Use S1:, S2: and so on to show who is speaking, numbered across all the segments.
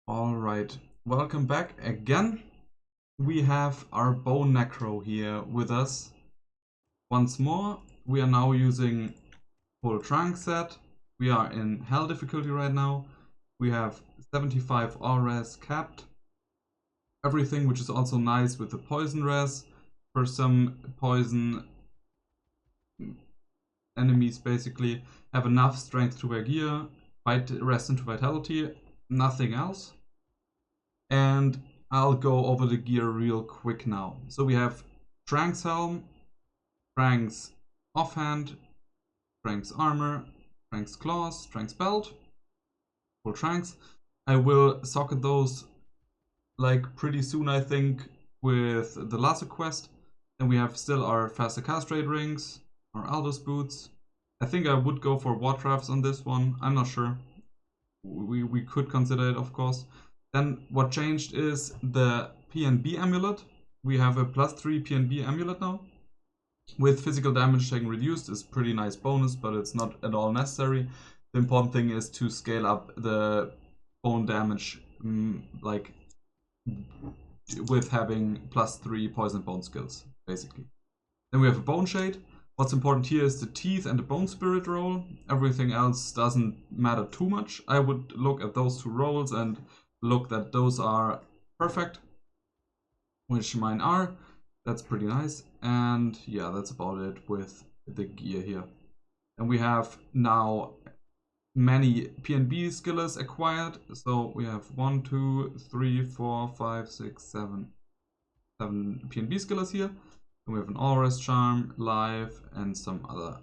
S1: Alright, welcome back again. We have our bow Necro here with us. Once more, we are now using full trunk set. We are in hell difficulty right now. We have 75 all res capped. Everything, which is also nice with the poison res. For some poison enemies basically have enough strength to wear gear, rest into vitality, nothing else. And I'll go over the gear real quick now. So we have Frank's helm, Frank's offhand, Frank's armor, Frank's claws, Frank's belt, full Tranks. I will socket those like pretty soon, I think, with the lasso quest. And we have still our faster cast rate rings, our Aldous boots. I think I would go for War Drafts on this one. I'm not sure. We could consider it, of course. Then what changed is the PNB amulet. We have a +3 PNB amulet now. With physical damage taken reduced is pretty nice bonus, but it's not at all necessary. The important thing is to scale up the bone damage, like with having +3 poison bone skills, basically. Then we have a bone shade. What's important here is the teeth and the bone spirit roll. Everything else doesn't matter too much. I would look at those two rolls and look that those are perfect, which mine are. That's pretty nice. And yeah, that's about it with the gear here. And we have now many PNB skillers acquired. So we have 1, 2, 3, 4, 5, 6, 7 PNB skillers here. And we have an all-res charm, live, and some other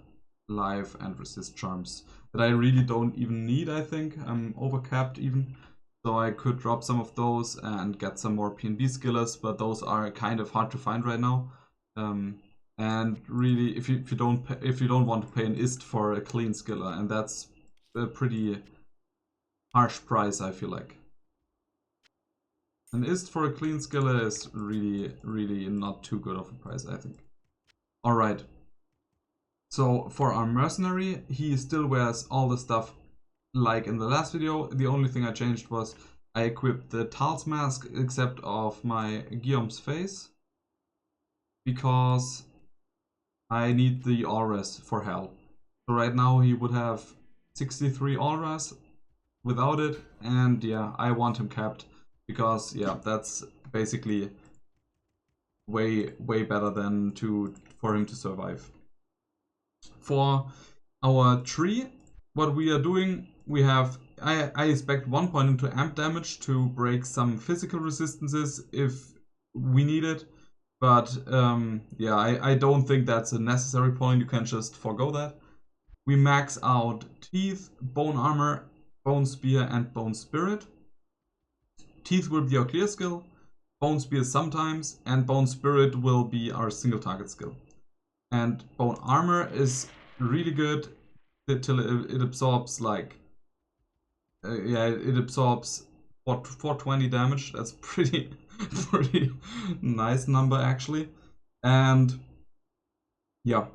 S1: live and resist charms that I really don't even need, I think. I'm overcapped even. So I could drop some of those and get some more PNB skillers, but those are kind of hard to find right now. And really, if you don't want to pay an ist for a clean skiller, and that's a pretty harsh price, I feel like. An ist for a clean skiller is really not too good of a price, I think. All right. So for our mercenary, he still wears all the stuff like in the last video. The only thing I changed was I equipped the Tal's mask except of my Guillaume's face, because I need the all-res for hell. So right now he would have 63 all-res without it, and yeah, I want him capped because yeah, that's basically way better than for him to survive. For our tree, what we are doing, we have, I expect 1 point into amp damage to break some physical resistances if we need it. But yeah, I don't think that's a necessary point. You can just forgo that. We max out teeth, bone armor, bone spear, and bone spirit. Teeth will be our clear skill, bone spear sometimes, and bone spirit will be our single target skill. And bone armor is really good till it absorbs like yeah, it absorbs 420 damage. That's pretty nice number actually. And yeah,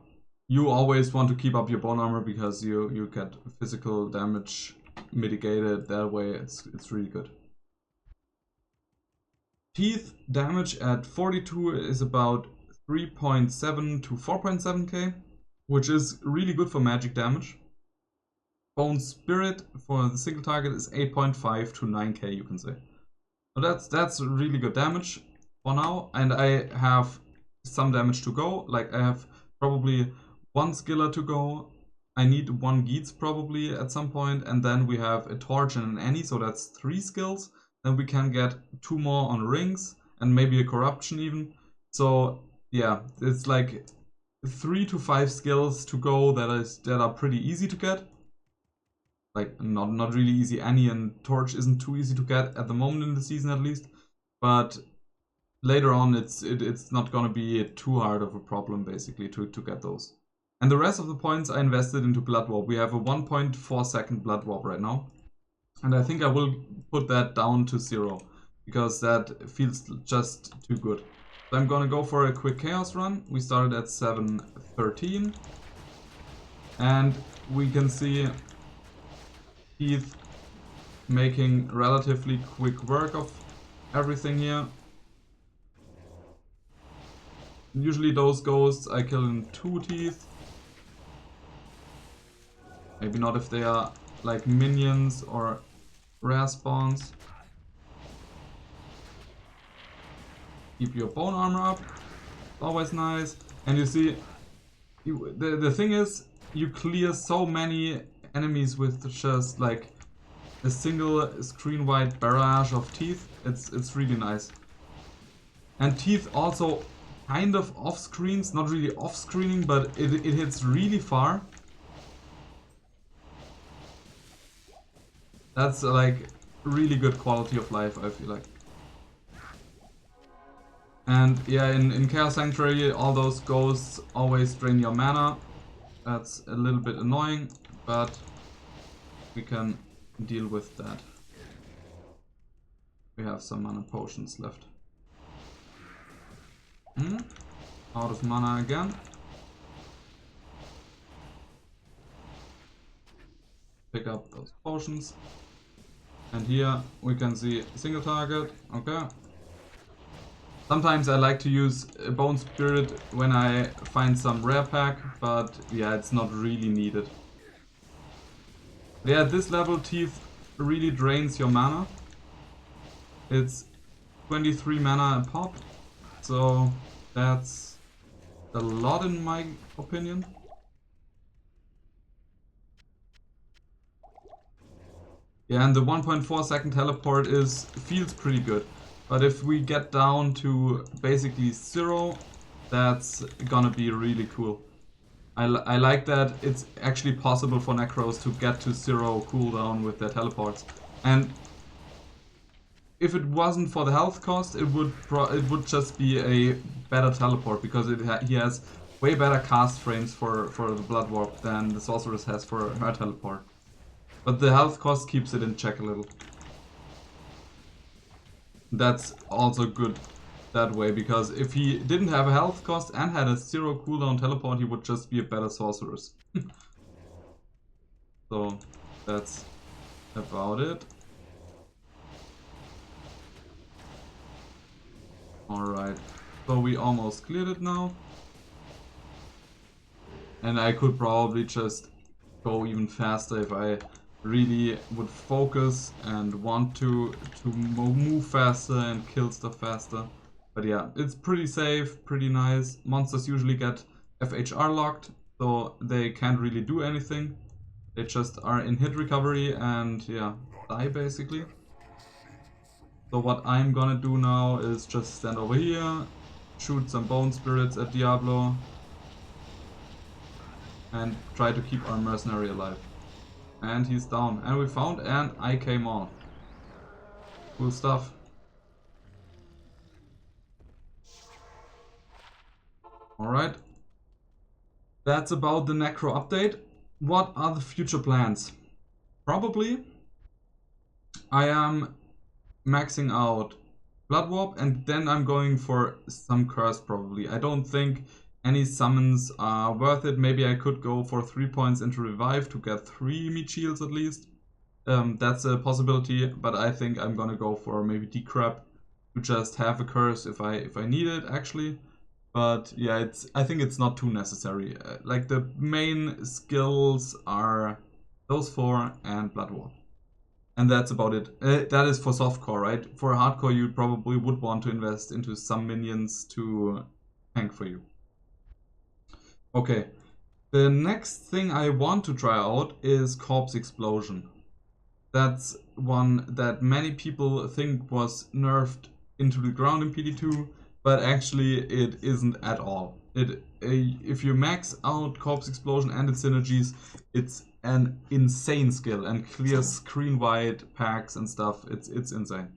S1: you always want to keep up your bone armor because you get physical damage mitigated that way. It's really good. Teeth damage at 42 is about 3.7 to 4.7k, which is really good for magic damage. Bone Spirit for the single target is 8.5 to 9k, you can say. So that's really good damage for now, and I have some damage to go. Like I have probably 1 skiller to go. I need 1 Geats probably at some point, and then we have a Torch and an Annie, so that's 3 skills. Then we can get 2 more on rings and maybe a corruption even. So yeah, it's like 3 to 5 skills to go that are pretty easy to get. Like not really easy. Annie and Torch isn't too easy to get at the moment in the season at least, but later on it's not gonna be too hard of a problem basically to get those. And the rest of the points I invested into Blood Warp. We have a 1.4 second Blood Warp right now, and I think I will put that down to 0 because that feels just too good. So I'm gonna go for a quick Chaos run. We started at 7:13, and we can see teeth making relatively quick work of everything here. Usually those ghosts I kill in 2 teeth. Maybe not if they are like minions or rare spawns. Keep your bone armor up. Always nice. And you see, the thing is, you clear so many enemies with just like a single screen-wide barrage of teeth. It's really nice. And teeth also kind of off-screens, not really off-screening, but it hits really far. That's like really good quality of life, I feel like. And yeah, in Chaos Sanctuary, all those ghosts always drain your mana. That's a little bit annoying, but we can deal with that. We have some mana potions left. Out of mana again. Pick up those potions. And here we can see single target. Okay. Sometimes I like to use a Bone Spirit when I find some rare pack, but yeah, it's not really needed. Yeah, at this level Teeth really drains your mana. It's 23 mana a pop, so that's a lot in my opinion. Yeah, and the 1.4 second teleport feels pretty good. But if we get down to basically 0, that's gonna be really cool. I like that it's actually possible for Necros to get to 0 cooldown with their teleports. And if it wasn't for the health cost, it would just be a better teleport, because he has way better cast frames for the Blood Warp than the Sorceress has for her teleport. But the health cost keeps it in check a little. That's also good that way, because if he didn't have a health cost and had a 0 cooldown teleport, he would just be a better Sorceress. So that's about it. Alright, so we almost cleared it now. And I could probably just go even faster if I really would focus and want to move faster and kill stuff faster. But yeah, it's pretty safe, pretty nice. Monsters usually get FHR locked, so they can't really do anything. They just are in hit recovery and yeah, die basically. So what I'm gonna do now is just stand over here, shoot some Bone Spirits at Diablo, and try to keep our mercenary alive. And he's down. And we found an IK Maul. Cool stuff. Alright. That's about the Necro update. What are the future plans? Probably I am maxing out Blood Warp, and then I'm going for some Curse probably. I don't think any summons are worth it. Maybe I could go for 3 points into Revive to get 3 meat shields at least. That's a possibility, but I think I'm gonna go for maybe Decrep to just have a Curse if I need it actually. But yeah, I think it's not too necessary. Like the main skills are those 4 and Blood Warp. And that's about it. That is for softcore, right? For hardcore, you probably would want to invest into some minions to tank for you. Okay, the next thing I want to try out is Corpse Explosion. That's one that many people think was nerfed into the ground in PD2, but actually it isn't at all. If you max out Corpse Explosion and its synergies, it's an insane skill and clears screen-wide packs and stuff. It's insane.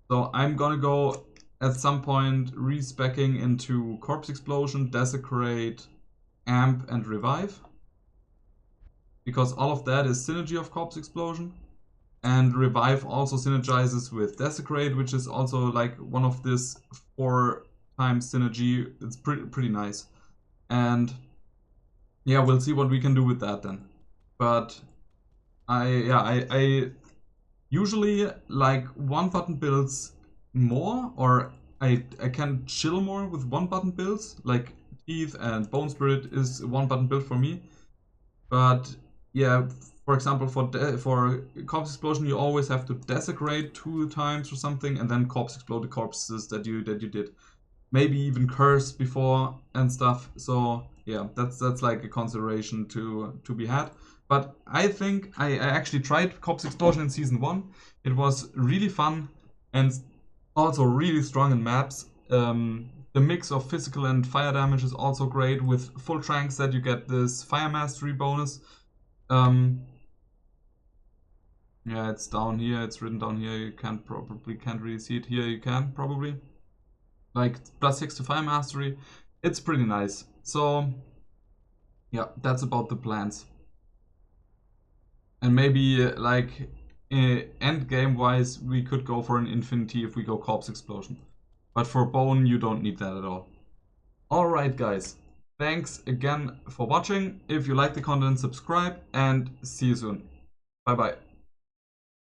S1: So I'm gonna go at some point respecking into Corpse Explosion, Desecrate, Amp, and Revive, because all of that is synergy of Corpse Explosion. And Revive also synergizes with Desecrate, which is also like one of this 4 times synergy. It's pretty nice. And yeah, we'll see what we can do with that then. But I Usually, like, one button builds more, or I can chill more with one button builds. Like Teeth and Bone Spirit is one button build for me. But yeah, for example, for Corpse Explosion, you always have to desecrate 2 times or something, and then Corpse Explode the corpses that you did. Maybe even curse before and stuff. So yeah, that's like a consideration to be had. But I think I actually tried Corpse Explosion in Season 1. It was really fun and also really strong in maps. The mix of physical and fire damage is also great. With full tranks that you get this fire mastery bonus. Yeah, it's down here, it's written down here. You can't really see it here. You can probably. Like +6 to fire mastery. It's pretty nice. So yeah, that's about the plans. And maybe like end game wise, we could go for an infinity if we go Corpse Explosion. But for Bone, you don't need that at all. Alright guys, thanks again for watching. If you like the content, subscribe and see you soon. Bye bye.